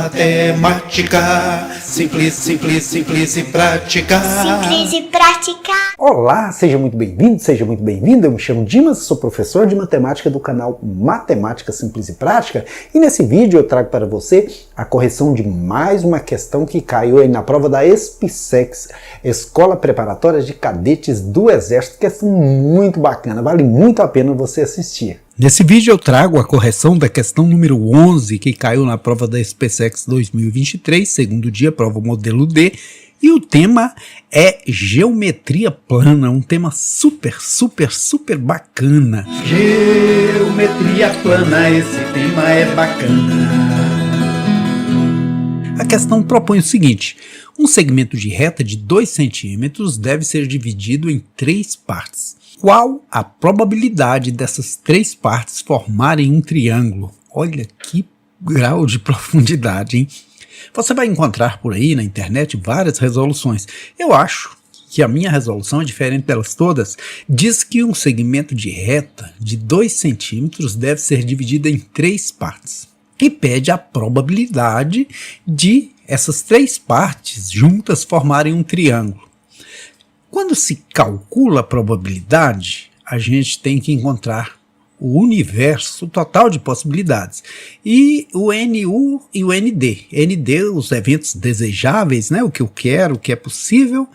Matemática, simples, simples, simples e prática. Simples e prática. Olá, seja muito bem-vindo, seja muito bem-vinda. Eu me chamo Dimas, sou professor de matemática do canal Matemática Simples e Prática. E nesse vídeo eu trago para você a correção de mais uma questão que caiu aí na prova da ESPSEX, Escola Preparatória de Cadetes do Exército. Questão muito bacana, vale muito a pena você assistir. Nesse vídeo eu trago a correção da questão número 11, que caiu na prova da ESPSEX 2023, segundo dia, prova modelo D, e o tema é geometria plana, um tema super bacana. Geometria plana, esse tema é bacana. A questão propõe o seguinte: um segmento de reta de 2 centímetros deve ser dividido em 3 partes. Qual a probabilidade dessas 3 partes formarem um triângulo? Olha que grau de profundidade, hein? Você vai encontrar por aí na internet várias resoluções. Eu acho que a minha resolução é diferente delas todas. Diz que um segmento de reta de 2 centímetros deve ser dividido em 3 partes. E pede a probabilidade de essas 3 partes juntas formarem um triângulo. Quando se calcula a probabilidade, a gente tem que encontrar o universo total de possibilidades. E o NU e o ND. ND, os eventos desejáveis, né? O que eu quero, o que é possível.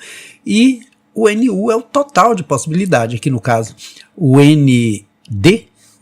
E o NU é o total de possibilidade. Aqui no caso, o ND,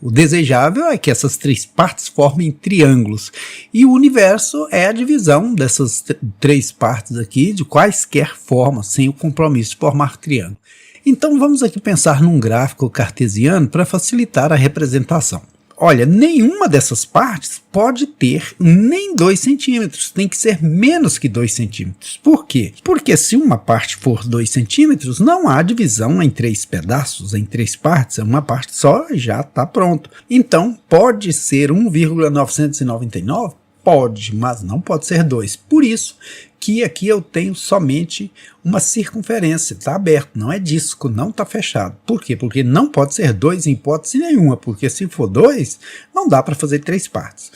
o desejável é que essas 3 partes formem triângulos. E o universo é a divisão dessas 3 partes aqui, de quaisquer formas, sem o compromisso de formar triângulo. Então vamos aqui pensar num gráfico cartesiano para facilitar a representação. Olha, nenhuma dessas partes pode ter nem 2 centímetros, tem que ser menos que 2 centímetros. Por quê? Porque se uma parte for 2 centímetros, não há divisão em 3 pedaços, em 3 partes, é uma parte só e já está pronto. Então, pode ser 1,999? Pode, mas não pode ser 2. Por isso que aqui eu tenho somente uma circunferência, está aberto, não é disco, não está fechado. Por quê? Porque não pode ser 2 em hipótese nenhuma, porque se for 2, não dá para fazer 3 partes.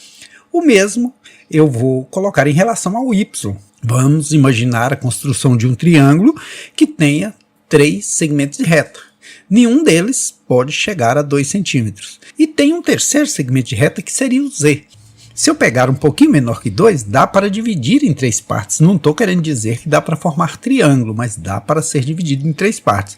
O mesmo eu vou colocar em relação ao y. Vamos imaginar a construção de um triângulo que tenha 3 segmentos de reta. Nenhum deles pode chegar a 2 centímetros. E tem um terceiro segmento de reta que seria o z. Se eu pegar um pouquinho menor que 2, dá para dividir em 3 partes. Não estou querendo dizer que dá para formar triângulo, mas dá para ser dividido em 3 partes.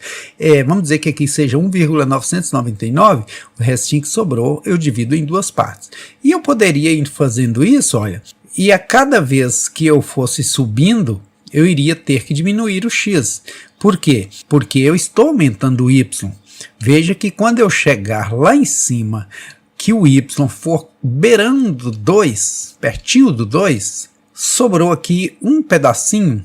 Vamos dizer que aqui seja 1,999, o restinho que sobrou eu divido em 2 partes. E eu poderia ir fazendo isso, olha, e a cada vez que eu fosse subindo, eu iria ter que diminuir o x. Por quê? Porque eu estou aumentando o y. Veja que quando eu chegar lá em cima, que o y for beirando 2, pertinho do 2, sobrou aqui um pedacinho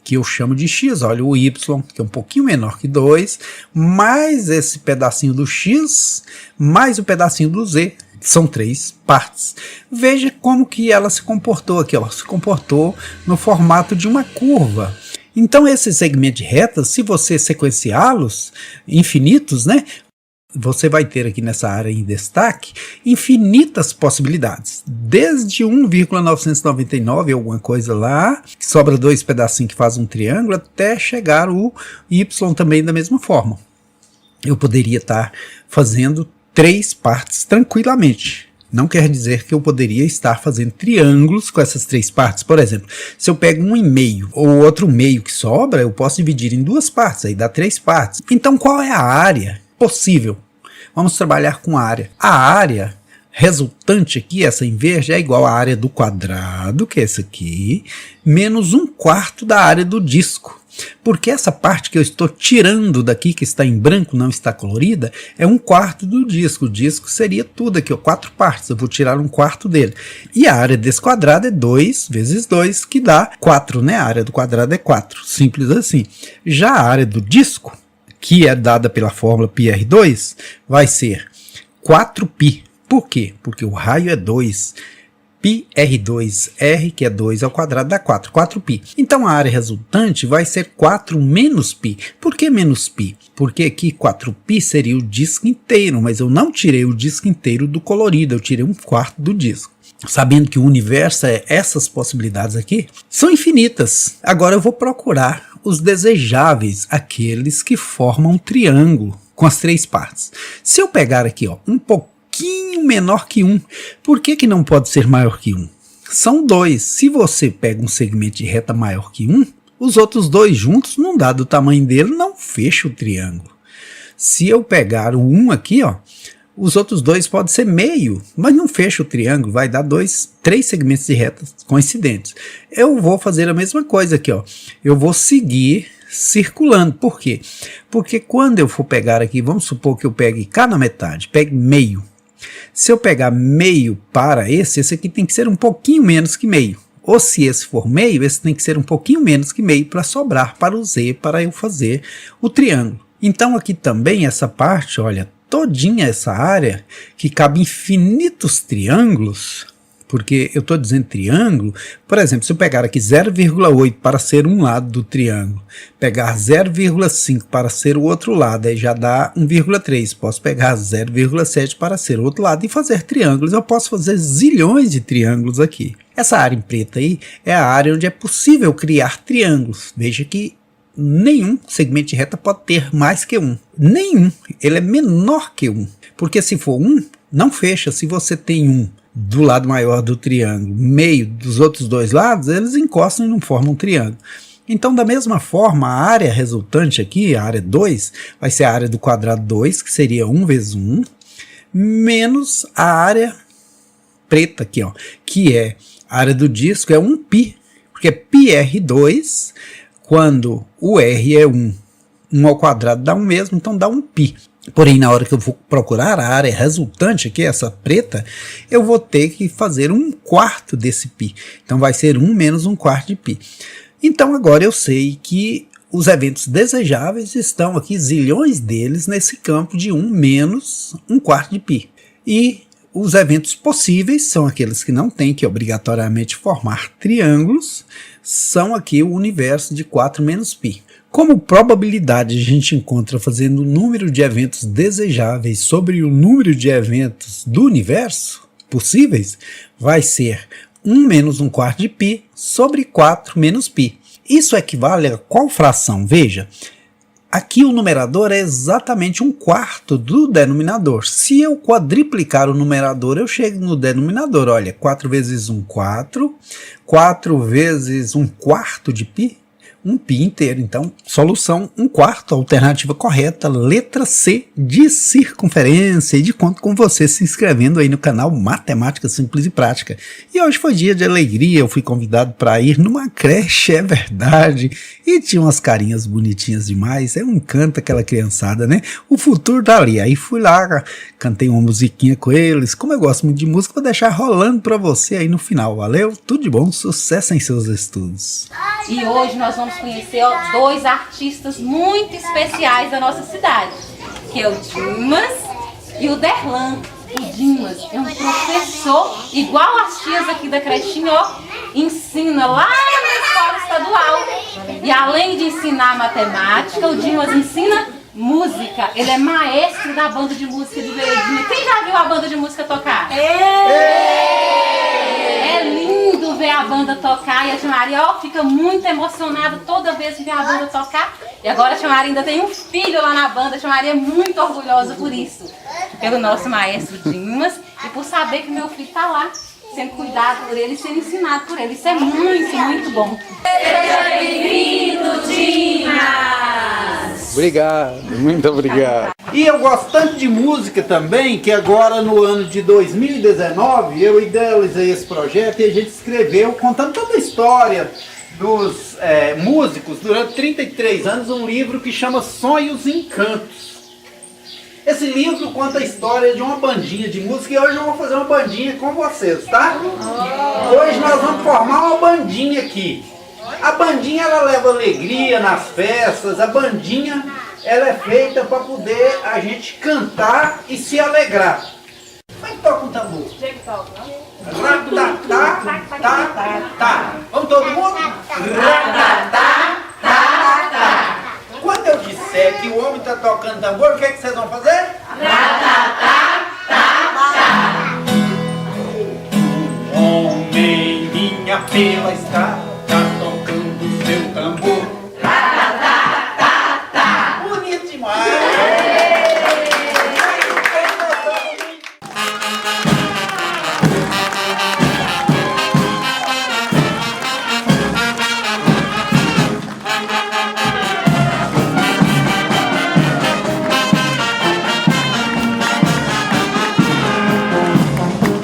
que eu chamo de x. Olha, o y, que é um pouquinho menor que 2, mais esse pedacinho do x, mais o pedacinho do z, que são 3 partes. Veja como que ela se comportou aqui, ó, se comportou no formato de uma curva. Então, esse segmento de reta, se você sequenciá-los, infinitos, né? Você vai ter aqui nessa área em destaque infinitas possibilidades, desde 1,999 alguma coisa lá, que sobra 2 pedacinhos que faz um triângulo, até chegar o y também da mesma forma. Eu poderia estar fazendo 3 partes tranquilamente. Não quer dizer que eu poderia estar fazendo triângulos com essas 3 partes. Por exemplo, se eu pego 1,5 ou outro meio que sobra, eu posso dividir em 2 partes, aí dá 3 partes. Então qual é a área possível? Vamos trabalhar com a área. A área resultante aqui, essa em verde, é igual à área do quadrado, que é essa aqui, menos 1/4 da área do disco. Porque essa parte que eu estou tirando daqui, que está em branco, não está colorida, é 1/4 do disco. O disco seria tudo aqui, ó, 4 partes. Eu vou tirar 1/4 dele. E a área desse quadrado é 2 vezes 2, que dá 4, né? A área do quadrado é 4. Simples assim. Já a área do disco, que é dada pela fórmula πr2, vai ser 4π. Por quê? Porque o raio é 2. πr2r, que é 2 ao quadrado, dá 4. 4π. Então a área resultante vai ser 4 menos π. Por que menos π? Porque aqui 4π seria o disco inteiro, mas eu não tirei o disco inteiro do colorido, eu tirei 1/4 do disco. sabendo que o universo é essas possibilidades aqui, são infinitas. Agora eu vou procurar os desejáveis, aqueles que formam um triângulo com as três partes. Se eu pegar aqui, ó, um pouquinho menor que 1, por que não pode ser maior que 1? São 2. Se você pega um segmento de reta maior que 1, os outros dois juntos, não dado o tamanho dele, não fecha o triângulo. Se eu pegar o 1 aqui, ó, os outros dois podem ser meio, mas não fecha o triângulo, vai dar 3 segmentos de reta coincidentes. Eu vou fazer a mesma coisa aqui, ó. Eu vou seguir circulando. Por quê? Porque quando eu for pegar aqui, vamos supor que eu pegue cá na metade, pegue meio. Se eu pegar meio para esse aqui tem que ser um pouquinho menos que meio. Ou se esse for meio, esse tem que ser um pouquinho menos que meio para sobrar para o Z, para eu fazer o triângulo. Então aqui também essa parte, olha, todinha essa área, que cabe infinitos triângulos, porque eu estou dizendo triângulo, por exemplo, se eu pegar aqui 0,8 para ser um lado do triângulo, pegar 0,5 para ser o outro lado, aí já dá 1,3, posso pegar 0,7 para ser o outro lado e fazer triângulos, eu posso fazer zilhões de triângulos aqui. Essa área em preto aí é a área onde é possível criar triângulos, veja que nenhum segmento de reta pode ter mais que 1. Nenhum. Ele é menor que 1. Porque se for 1, não fecha. Se você tem 1 do lado maior do triângulo, meio dos outros dois lados, eles encostam e não formam um triângulo. Então, da mesma forma, a área resultante aqui, a área 2, vai ser a área do quadrado 2, que seria 1 vezes 1, menos a área preta aqui, ó, que é a área do disco, é 1π, porque é πr2, quando o R é 1, 1 ao quadrado dá 1 mesmo, então dá 1π. Porém, na hora que eu vou procurar a área resultante, aqui, essa preta, eu vou ter que fazer 1/4 desse π. Então vai ser 1 menos 1/4 de π. Então agora eu sei que os eventos desejáveis estão aqui, zilhões deles, nesse campo de 1 menos 1/4 de π. E os eventos possíveis são aqueles que não têm que obrigatoriamente formar triângulos, são aqui o universo de 4 menos π. Como probabilidade a gente encontra fazendo o número de eventos desejáveis sobre o número de eventos do universo possíveis, vai ser 1 menos 1/4 de π sobre 4 menos π. Isso equivale a qual fração? Veja, aqui o numerador é exatamente 1/4 do denominador. Se eu quadriplicar o numerador, eu chego no denominador. Olha, 4 vezes 1, 4. 4 vezes 1/4 de π, 1π inteiro. Então, solução 1/4, alternativa correta, letra C de circunferência. E de conto com você se inscrevendo aí no canal Matemática Simples e Prática. E hoje foi dia de alegria, eu fui convidado para ir numa creche, é verdade. E tinha umas carinhas bonitinhas demais, é um encanto aquela criançada, né? O futuro tá ali. Aí fui lá, cantei uma musiquinha com eles. Como eu gosto muito de música, vou deixar rolando para você aí no final. Valeu? Tudo de bom, sucesso em seus estudos. E hoje nós vamos conhecer 2 artistas muito especiais da nossa cidade, que é o Dimas e o Derlan. O Dimas é um professor, igual as tias aqui da crechinha, ó, ensina lá na escola estadual. E além de ensinar matemática, o Dimas ensina música. Ele é maestro da banda de música de Veredinha. Quem já viu a banda de música tocar? É lindo ver a banda tocar e a tia Maria, ó, fica muito emocionada toda vez que vê a banda tocar. E agora a tia Maria ainda tem um filho lá na banda, a tia Maria é muito orgulhosa por isso. Pelo nosso maestro Dimas e por saber que meu filho está lá, sendo cuidado por ele e sendo ensinado por ele. Isso é muito, muito bom. Seja bem-vindo, Dimas! Obrigado, muito obrigado. E eu gosto tanto de música também, que agora no ano de 2019 eu idealizei esse projeto e a gente escreveu, contando toda a história dos músicos, durante 33 anos, um livro que chama Sonhos e Encantos. Esse livro conta a história de uma bandinha de música e hoje eu vou fazer uma bandinha com vocês, tá? Hoje nós vamos formar uma bandinha aqui. A bandinha ela leva alegria nas festas, a bandinha ela é feita para poder a gente cantar e se alegrar. Como é que toca um tambor? Tá. Vamos todo mundo? Quando eu disser que o homem está tocando tambor, o que é que vocês vão fazer? pela estrada, tocando seu tambor.